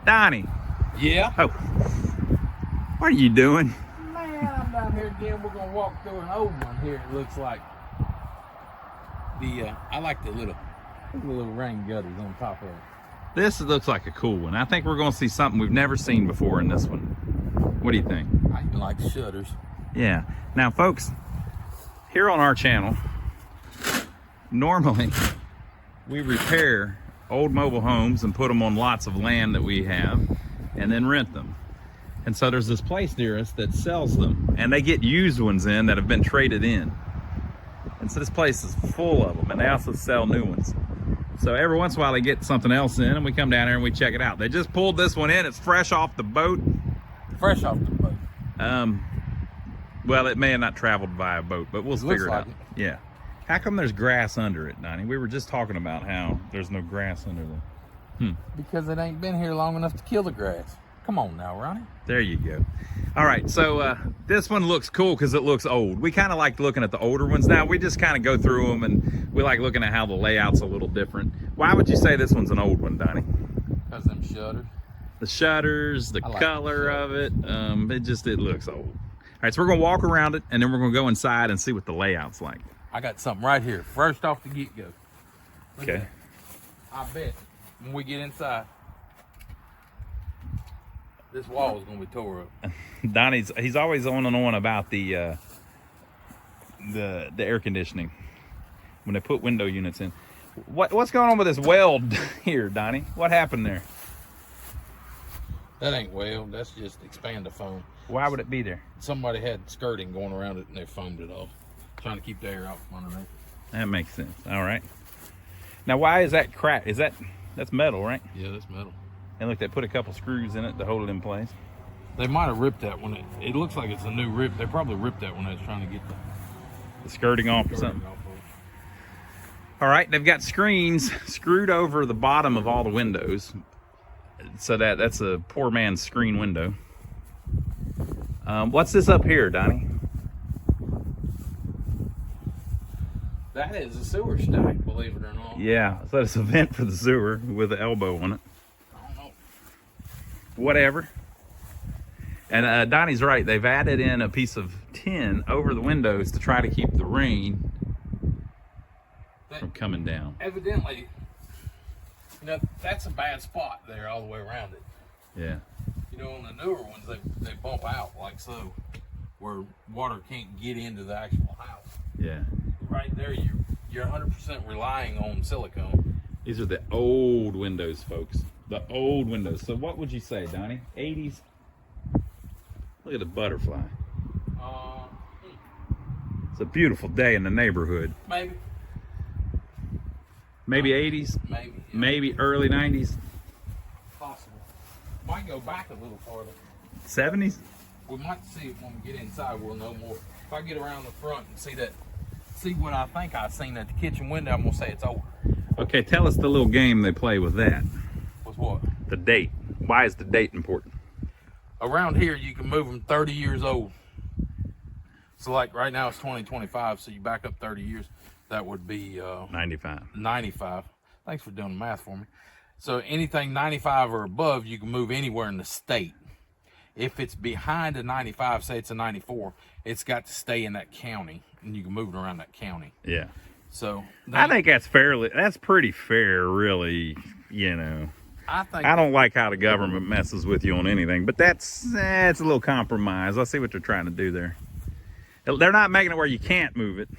Donnie. Yeah? Oh. What are you doing? Man, I'm down here again. We're going to walk through an old one here, it looks like. I like the little rain gutters on top of it. This looks like a cool one. I think we're going to see something we've never seen before in this one. What do you think? I even like the shutters. Yeah. Now, folks, here on our channel, normally we repair old mobile homes and put them on lots of land that we have and then rent them. And so there's this place near us that sells them, and they get used ones in that have been traded in. And so this place is full of them, and they also sell new ones. So every once in a while they get something else in, and we come down here and we check it out. They just pulled this one in. It's fresh off the boat. Fresh off the boat. Well, it may have not traveled by a boat, but we'll figure it out. It. Yeah. How come there's grass under it, Donnie? We were just talking about how there's no grass under there. Because it ain't been here long enough to kill the grass. Come on now, Ronnie. There you go. All right, so this one looks cool because it looks old. We kind of like looking at the older ones now. We just kind of go through them, and we like looking at how the layout's a little different. Why would you say this one's an old one, Donnie? Because them shutters. The shutters, the color of it, it looks old. All right, so we're gonna walk around it, and then we're gonna go inside and see what the layout's like. I got something right here, first off the get-go. Okay. I bet when we get inside, this wall is gonna be tore up. He's always on and on about the air conditioning when they put window units in. What's going on with this weld here, Donnie? What happened there? That ain't weld, that's just expandafoam. Why would it be there? Somebody had skirting going around it and they foamed it off, trying to keep the air out from underneath. That makes sense. All right. Now, why is that crack? That's metal, right? Yeah, that's metal. And look, they put a couple screws in it to hold it in place. They might have ripped that one. It looks like it's a new rip. They probably ripped that when they was trying to get the skirting off or something. All right, they've got screens screwed over the bottom of all the windows. So that's a poor man's screen window. What's this up here, Donnie? That is a sewer stack, believe it or not. Yeah, so it's a vent for the sewer with an elbow on it. I don't know. Whatever. And Donnie's right. They've added in a piece of tin over the windows to try to keep the rain from coming down. Evidently, that's a bad spot there all the way around it. Yeah. On the newer ones, they bump out like so, where water can't get into the actual house. Yeah. Right there, you're 100% relying on silicone. These are the old windows, folks. The old windows. So what would you say, Donnie? 80s? Look at the butterfly. It's a beautiful day in the neighborhood. Maybe 80s? Maybe. Yeah. Maybe early 90s? Possible. Might go back a little farther. 70s? We might see it when we get inside. We'll know more. If I get around the front and see what I think I've seen at the kitchen window, I'm gonna say it's over. Okay, tell us the little game they play with that. With what? The date. Why is the date important? Around here, you can move them 30 years old. So like right now it's 2025, so you back up 30 years, that would be 95. 95. Thanks for doing the math for me. So anything 95 or above, you can move anywhere in the state. If it's behind a 95, say it's a 94, it's got to stay in that county, and you can move it around that county. Yeah. So I think that's pretty fair, really. I don't like how the government messes with you on anything, but it's a little compromise. I see what they're trying to do there. They're not making it where you can't move it.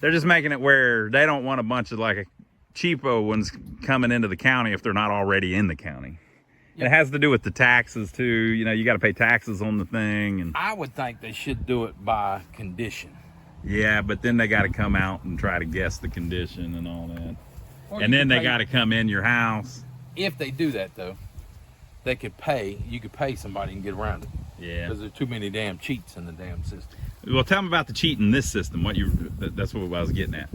They're just making it where they don't want a bunch of like cheapo ones coming into the county if they're not already in the county. Yep. It has to do with the taxes too. You got to pay taxes on the thing. And I would think they should do it by condition. Yeah, but then they got to come out and try to guess the condition and all that. Or and then they got to come in your house. If they do that though, you could pay somebody and get around it. Yeah. Because there's too many damn cheats in the damn system. Well, tell them about the cheat in this system. That's what I was getting at.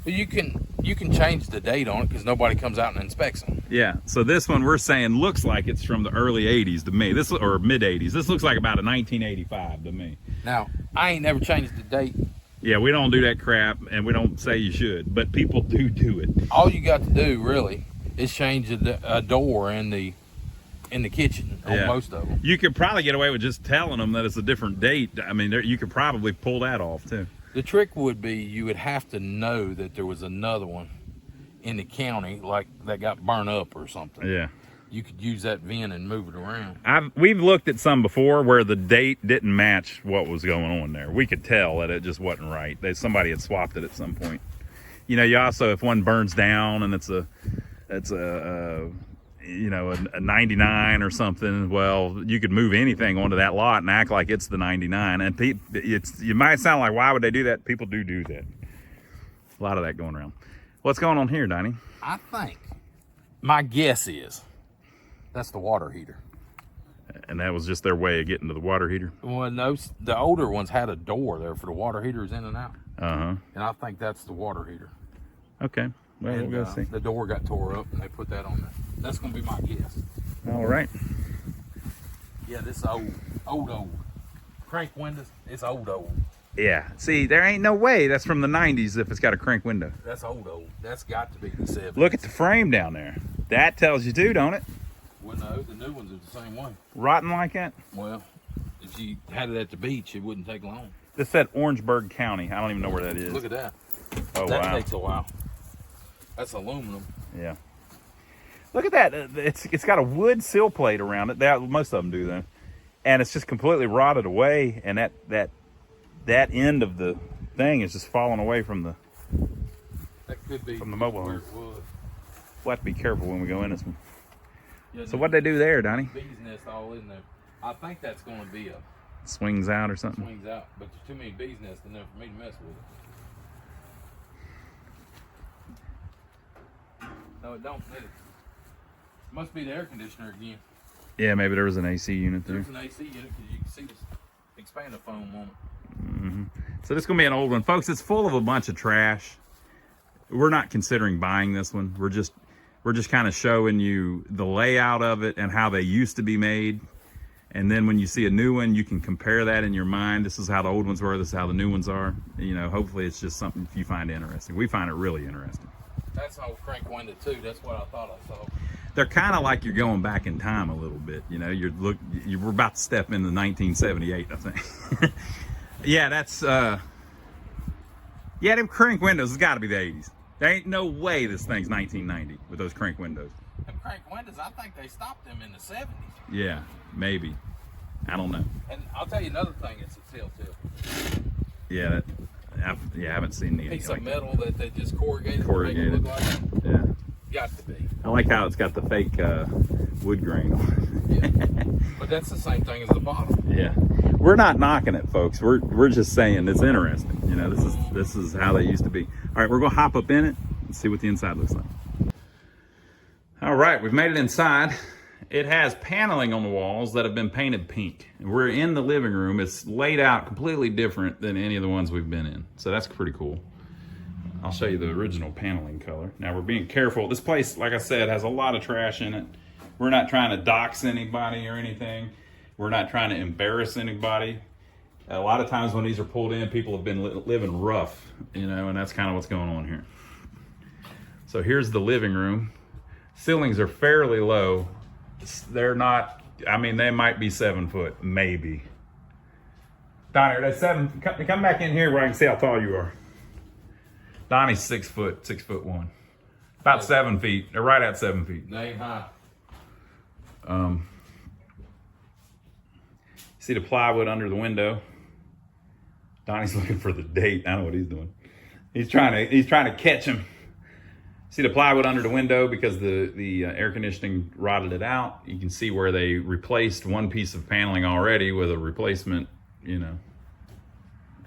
Well, you can change the date on it because nobody comes out and inspects them. Yeah. So this one we're saying looks like it's from the early 80s to me. Or mid 80s. This looks like about a 1985 to me. Now, I ain't never changed the date. Yeah, we don't do that crap, and we don't say you should, but people do it. All you got to do really is change a door in the in the kitchen on most of them. You could probably get away with just telling them that it's a different date. I mean, you could probably pull that off too. The trick would be you would have to know that there was another one in the county, like that got burned up or something. Yeah. You could use that VIN and move it around. We've looked at some before where the date didn't match what was going on there. We could tell that it just wasn't right. Somebody had swapped it at some point. You know, you also, if one burns down and it's a you know, a 99 or something, well, you could move anything onto that lot and act like it's the 99. And you might sound like, why would they do that? People do that. A lot of that going around. What's going on here, Donnie? I think, my guess is, that's the water heater. And that was just their way of getting to the water heater? Well, no, the older ones had a door there for the water heaters in and out. Uh-huh. And I think that's the water heater. Okay. Well, and, we'll go see. The door got tore up and they put that on there. That's going to be my guess. All right. Yeah, this is old. Crank windows, it's old. Yeah. See, there ain't no way that's from the 90s if it's got a crank window. That's old. That's got to be the 70s. Look at the frame down there. That tells you too, don't it? Well, no, the new ones are the same way. Rotten like that? Well, if you had it at the beach, it wouldn't take long. This said Orangeburg County. I don't even know where that is. Look at that. Oh, that wow. takes a while. That's aluminum. Yeah. Look at that. It's got a wood sill plate around it. Most of them do, though. And it's just completely rotted away. And that end of the thing is just falling away from the mobile home. We'll have to be careful when we go in this one. Yeah, so what'd they do there, Donnie? Bees nest all in there. I think that's going to be a swings out or something. Swings out, but there's too many bees nests in there for me to mess with it. No, it don't fit it. Must be the air conditioner again. Yeah, maybe there was an AC unit there. There's an AC unit because you can see this expander foam on it. Mm-hmm. So this is going to be an old one. Folks, it's full of a bunch of trash. We're not considering buying this one. We're just kind of showing you the layout of it and how they used to be made. And then when you see a new one, you can compare that in your mind. This is how the old ones were. This is how the new ones are. You know, hopefully it's just something you find interesting. We find it really interesting. That's an old crank window too. That's what I thought I saw. They're kind of like you're going back in time a little bit. You know, we're about to step into 1978, I think. Yeah, that's them crank windows has got to be the 80s. There ain't no way this thing's 1990 with those crank windows. Them crank windows, I think they stopped them in the 70s. Yeah, maybe. I don't know. And I'll tell you another thing, it's a telltale. Yeah, I haven't seen anything piece like of metal that they just corrugated. Corrugated. To make it look like Yeah. Got to be. I like how it's got the fake wood grain on it. Yeah. But that's the same thing as the bottom. Yeah. We're not knocking it, folks. We're just saying it's interesting. You know, this is how they used to be. All right, we're gonna hop up in it and see what the inside looks like. All right, we've made it inside. It has paneling on the walls that have been painted pink. We're in the living room. It's laid out completely different than any of the ones we've been in. So that's pretty cool. I'll show you the original paneling color. Now we're being careful. This place, like I said, has a lot of trash in it. We're not trying to dox anybody or anything. We're not trying to embarrass anybody. A lot of times when these are pulled in, people have been living rough, you know, and that's kind of what's going on here. So here's the living room. Ceilings are fairly low. They're not, I mean, they might be 7 foot, maybe. Donnie, are they 7? Come back in here where I can see how tall you are. Donnie's 6 foot, 6'1". About 7 feet. They're right at 7 feet. They ain't high. See the plywood under the window? Donnie's looking for the date. I know what he's doing. He's trying to catch him. See the plywood under the window because the air conditioning rotted it out. You can see where they replaced one piece of paneling already with a replacement, you know.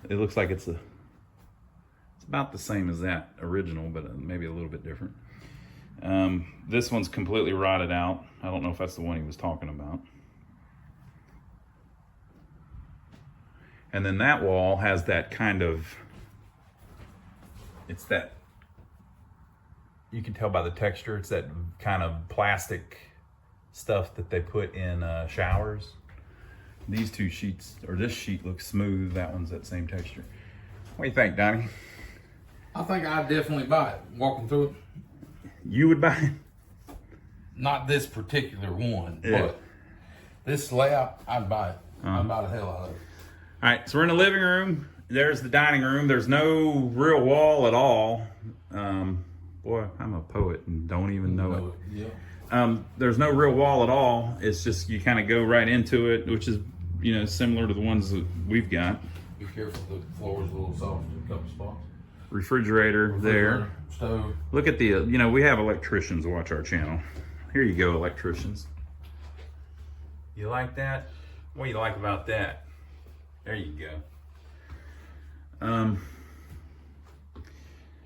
It looks like it's about the same as that original, but maybe a little bit different. This one's completely rotted out. I don't know if that's the one he was talking about. And then that wall has that kind of, it's that, you can tell by the texture, it's that kind of plastic stuff that they put in showers. These two sheets, or this sheet looks smooth, that one's that same texture. What do you think, Donnie? I think I'd definitely buy it. Walking through it. You would buy it? Not this particular one, Yeah. but this layout, I'd buy it. I'd buy the hell out of it. All right, so we're in the living room. There's the dining room. There's no real wall at all. Boy, I'm a poet and don't even know it. Yeah. There's no real wall at all. It's just you kind of go right into it, which is, you know, similar to the ones that we've got. Be careful, the floor is a little soft in a couple spots. Refrigerator there. Stove. Look at the, you know, we have electricians watch our channel. Here you go, electricians. You like that? What do you like about that? There you go.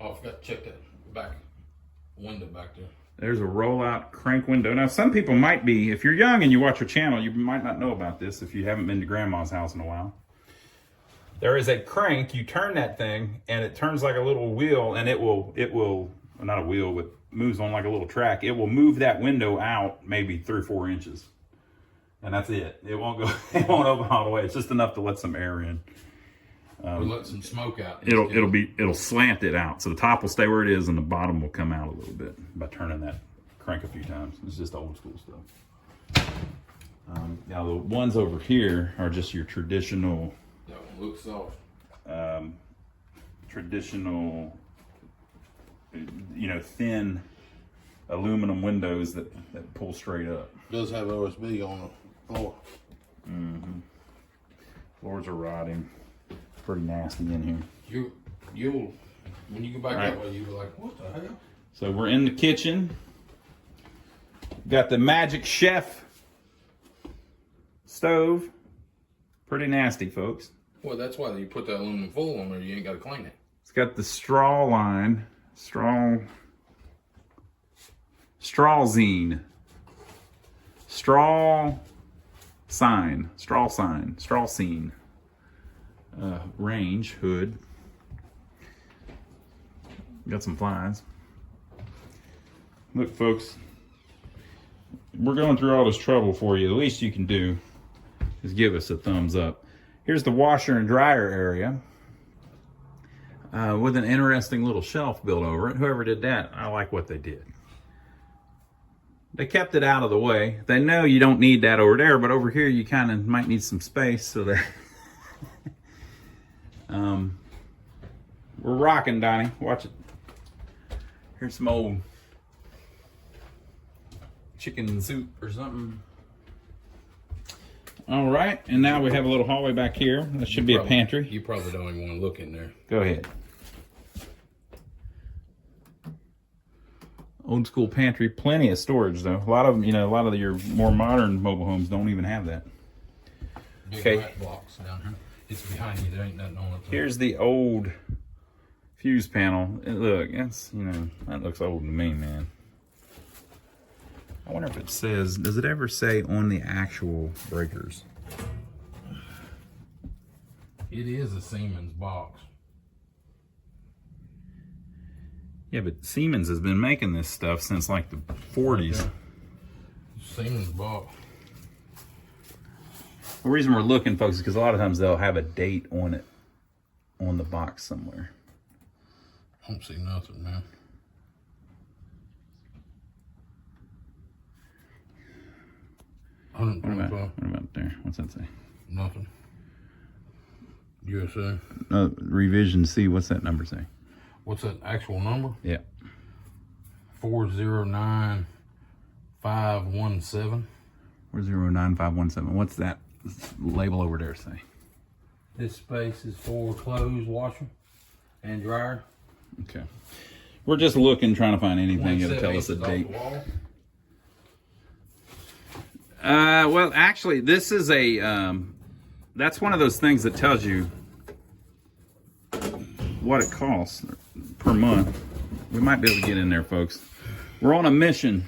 Oh, I forgot to check that back window back there. There's a rollout crank window. Now, some people might be, if you're young and you watch our channel, you might not know about this if you haven't been to grandma's house in a while. There is a crank, you turn that thing, and it turns like a little wheel, and it will, not a wheel, but moves on like a little track. It will move that window out maybe 3 or 4 inches. And that's it. It won't go, it won't open all the way. It's just enough to let some air in. We'll let some smoke out. It'll slant it out. So the top will stay where it is and the bottom will come out a little bit by turning that crank a few times. It's just old school stuff. Now the ones over here are just your traditional, That one looks soft. traditional, you know, thin aluminum windows that pull straight up. Does have OSB on the floor. Floors are rotting. Pretty nasty in here. You'll when you go back Right. that way, you'll be like, what the hell? So we're in the kitchen. Got the Magic Chef stove. Pretty nasty, folks. Well, that's why you put that aluminum foil on there. You ain't got to clean it. It's got the straw line. Strawzine. Straw scene. Range hood. Got some flies. Look, folks, we're going through all this trouble for you. The least you can do is give us a thumbs up. Here's the washer and dryer area with an interesting little shelf built over it. Whoever did that, I like what they did. They kept it out of the way. They know you don't need that over there, but over here you kind of might need some space, so that we're rocking, Donnie. Watch it. Here's some old chicken soup or something. All right, and now we have a little hallway back here. That should be a pantry. You probably don't even want to look in there. Go ahead. Old school pantry, plenty of storage though. A lot of them, you know, a lot of your more modern mobile homes don't even have that. Big Okay. rat blocks down here. It's behind you. There ain't nothing on it. Here's the old fuse panel. And look, that's, you know, that looks old to me, man. I wonder if it says, does it ever say on the actual breakers? It is a Siemens box. Yeah, but Siemens has been making this stuff since like the 40s. Okay. Siemens box. The reason we're looking, folks, is because a lot of times they'll have a date on it, on the box somewhere. I don't see nothing, man. What about there? What's that say? Nothing. USA. Revision C, what's that number say? What's that actual number? Yeah. 409517. 409517. What's that label over there say? This space is for clothes washer and dryer. Okay. We're just looking, trying to find anything that'll tell us a 1/7 date. off the wall. Well, actually, this is a, that's one of those things that tells you what it costs per month. We might be able to get in there, folks. We're on a mission.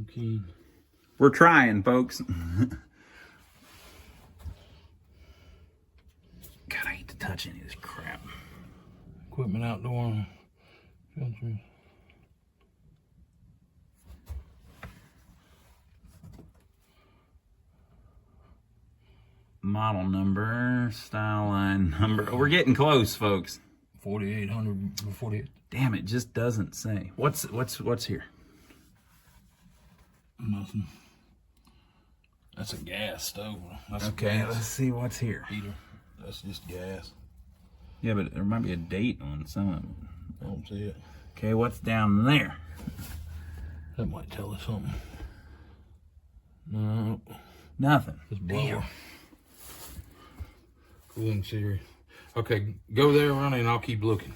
Okay. We're trying, folks. God, I hate to touch any of this crap. Equipment outdoor. Filters. Model number, style line number. We're getting close, folks. 4,800, 48. Damn, it just doesn't say. What's here? Nothing. That's a gas stove. That's Okay, gas let's see what's here. heater. That's just gas. Yeah, but there might be a date on some of it. I don't see it. Okay, what's down there? That might tell us something. No. Nothing. It's blower. Cooling series. Okay, go there, Ronnie, and I'll keep looking.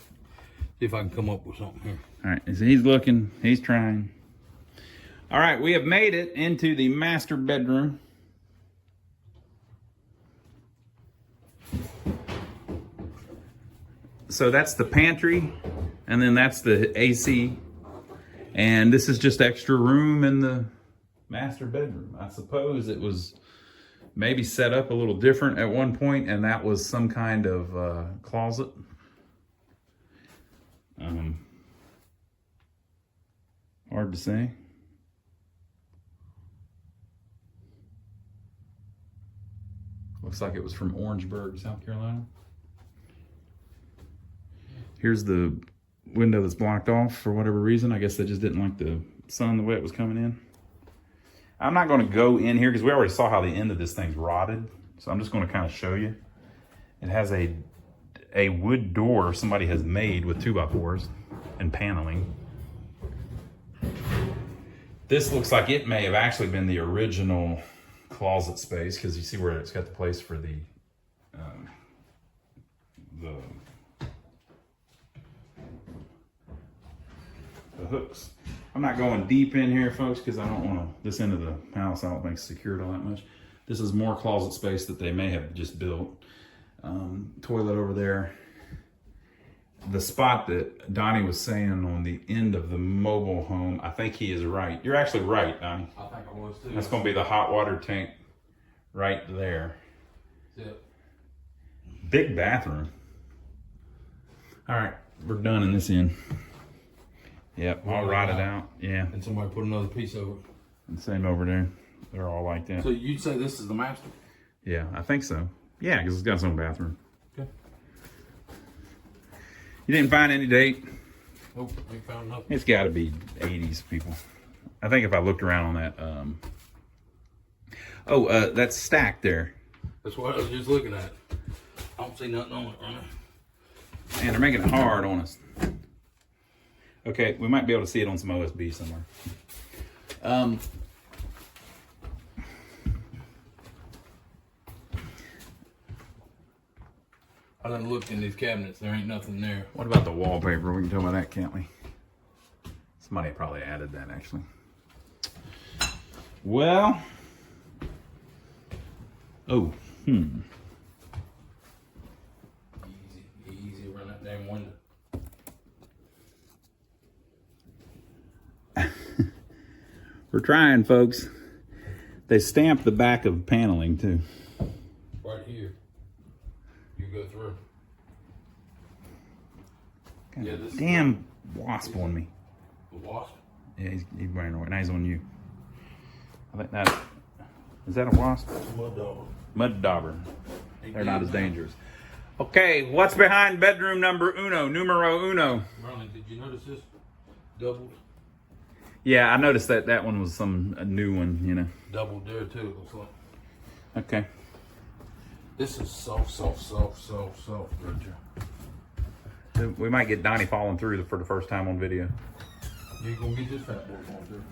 See if I can come up with something here. All right, so he's looking, he's trying. All right, we have made it into the master bedroom. So that's the pantry, and then that's the AC. And this is just extra room in the master bedroom. I suppose it was maybe set up a little different at one point, and that was some kind of closet. Hard to say. Looks like it was from Orangeburg, South Carolina. Here's the window that's blocked off for whatever reason. I guess they just didn't like the sun the way it was coming in. I'm not going to go in here because we already saw how the end of this thing's rotted. So I'm just going to kind of show you. It has a wood door somebody has made with 2x4s and paneling. This looks like it may have actually been the original closet space because you see where it's got the place for the hooks. I'm not going deep in here, folks, because I don't want to, this end of the house I don't think secured all that much. This is more closet space that they may have just built. Toilet over there. The spot that Donnie was saying on the end of the mobile home, I think he is right. You're actually right, Donnie. I think I was too. That's going to be the hot water tank right there. Yep. Big bathroom. All right, we're done in this end. Yep, all rotted out. Yeah. And somebody put another piece over it. And same over there. They're all like that. So you'd say this is the master? Yeah, I think so. Yeah, because it's got its own bathroom. Okay. You didn't find any date? Nope, ain't found nothing. It's got to be 80s, people. I think if I looked around on that, that's stacked there. That's what I was just looking at. I don't see nothing on it, right? And they're making it hard on us. Okay, we might be able to see it on some OSB somewhere. I done looked in these cabinets. There ain't nothing there. What about the wallpaper? We can talk about that, can't we? Somebody probably added that, actually. Well. Oh, Easy, run that damn window. We're trying, folks. They stamped the back of paneling, too. Right here. You go through. Yeah, this damn wasp on me. The wasp? Yeah, he's running away. Now he's on you. I think that... Is that a wasp? Mud dauber. Mud dauber. They're not as dangerous. Okay, what's behind bedroom numero uno? Ronnie, did you notice this? Doubled. Yeah, I noticed that one was a new one, you know. Doubled there too, it looks like. Okay. This is soft, Roger. We might get Donnie falling through for the first time on video. You ain't gonna get this fat boy falling through.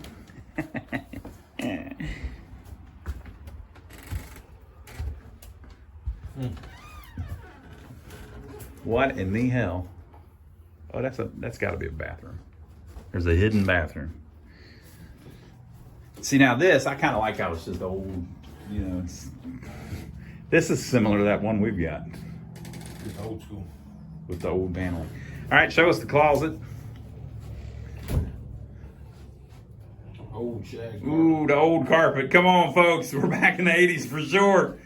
What in the hell? Oh, that's got to be a bathroom. There's a hidden bathroom. See, now this, I kind of like how it's just old, you know. This is similar to that one we've got. It's old school. With the old paneling. All right, show us the closet. Old shag carpet. Ooh, the old carpet. Come on, folks. We're back in the 80s for sure.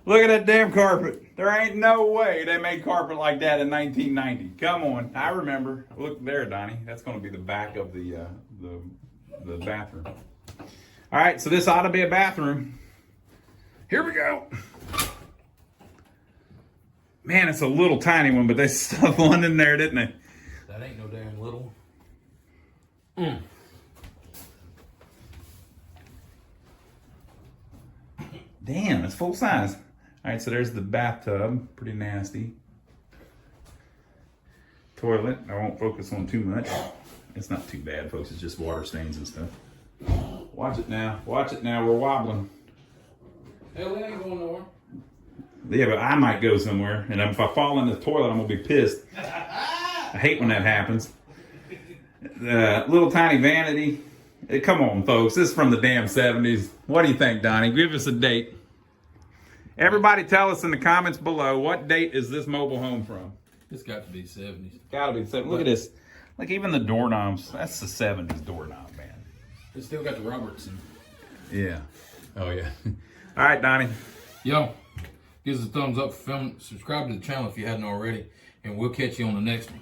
Look at that damn carpet. There ain't no way they made carpet like that in 1990. Come on. I remember. Look there, Donnie. That's going to be the back of the bathroom. All right, so this ought to be a bathroom. Here we go. Man, it's a little tiny one, but they stuffed one in there, didn't they? That ain't no damn little one. Damn, it's full size. All right, so there's the bathtub. Pretty nasty. Toilet. I won't focus on too much. It's not too bad, folks. It's just water stains and stuff. Watch it now. Watch it now. We're wobbling. Hell, we ain't going nowhere. Yeah, but I might go somewhere. And if I fall in the toilet, I'm going to be pissed. I hate when that happens. Little tiny vanity. Come on, folks. This is from the damn 70s. What do you think, Donnie? Give us a date. Everybody tell us in the comments below, what date is this mobile home from? It's got to be 70s. Gotta be 70s. Look at this. Like even the doorknobs. That's the 70s doorknob, man. It's still got the Robertson. Yeah. Oh, yeah. All right, Donnie. Yo, give us a thumbs up for filming. Subscribe to the channel if you hadn't already. And we'll catch you on the next one.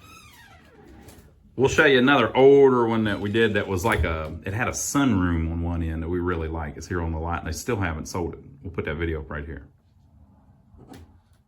We'll show you another older one that we did that was like it had a sunroom on one end that we really like. It's here on the lot, and they still haven't sold it. We'll put that video up right here.